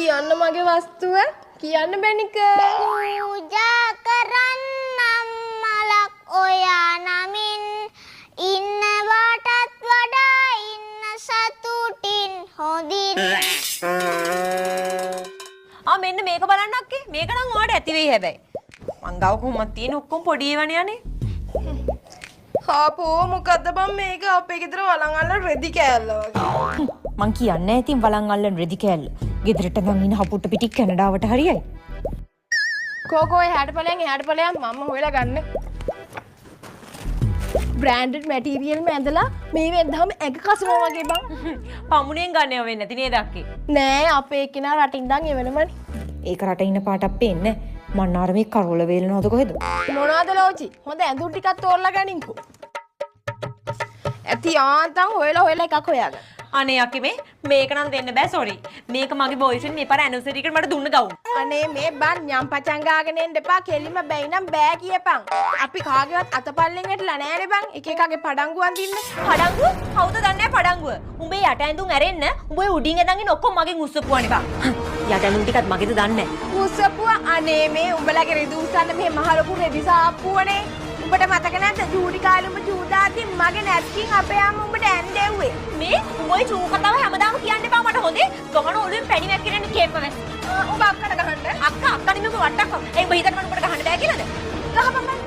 කියන්න මගේ වස්තුව කියන්න බැනික පූජා කරන්නම් මලක් ඔයා නමින් ඉන්නවටත් වඩා ඉන්න සතුටින් හොඳින් මෙන්න මේක බලන්න අක්කේ මේක නම් ඔයාලට ඇති වෙයි හැබැයි මං ගාව කොහොමද තියෙන ඔක්කොම පොඩි ඒවනේ යන්නේ හාපෝ මොකද්ද බං මේක අපේ ගෙදර වලං අල්ල රෙදි කෑල්ල වගේ මං කියන්නේ ඉතින් වලං අල්ලන් රෙදි කෑල්ල ගෙදරට ගන් ඉන්න හපුට පිටි කැනඩාවට හරියයි කෝකෝ එහාට ඵලයන් මම හොයලා ගන්න බ්‍රෑන්ඩඩ් මැටීරියල් මැදලා මේ වෙද්දාම ඇඟ කසනවා වගේ බං පමුණෙන් ගන්න යවෙන්නේ නැති නේද අක්කේ නෑ අපේ කෙනා රටින් ඉඳන් එවනමනේ ඒක රට ඉන්න පාටක් පේන්නේ මන්නාර මේ කරවල වේලනවද කොහෙද මොනවද ලෝචි හොඳ ඇඳුම් ටිකක් තෝරලා ගනින්කෝ ඇති ආන්තම් හොයලා එකක් හොයාගන්න අනේ අක්කේ මේක නම් දෙන්න බෑ සෝරි මේක මගේ බොයිෆ්‍රෙන්ඩ් මේ පාර ඇනිවර්සරි එකට මට දුන්න ගවුම් අනේ මේ බන් යම් පචං ගාගෙන එන්න එපා කෙලිම බැයි නම් බෑ කියපන් අපි කාගේවත් අතපල්ලෙන් ඇටලා නෑනේ බං එක එකගේ පඩංගුවන් දින්න පඩංගුව කවුද දන්නේ පඩංගුව උඹේ යට ඇඳුම් ඇරෙන්න උඹේ උඩින් ඇඳන් ඉන්න ඔක්කොම මගෙන් උස්සපුවානේ බං යට ඇඳුම් ටිකත් මගේද දන්නේ උස්සපුව අනේ මේ උඹලගේ රෙදි උස්සන්න මේ මහ ලොකු රෙදි සාප්පුවනේ උඹට මතක නැද්ද ජූඩි කාලේ උඹ චූදාදී මගේ නැස්කින් අපේ අම්ම උඹට ඇන්දෙව්වේ මේ උඹේ චූ කතාව හැමදාම කියන්න එපා මට හොඳේ ගහන ඔළුවෙන් පැණි වැක්කිරෙන්න කේප්ප වැස් උඹ අක්කට ගහන්න අක්කා නෙමෙයි උඹ වට්ටක් ඒ උඹ හිතන්න උඹට ගහන්න බෑ කියලාද ගහපන්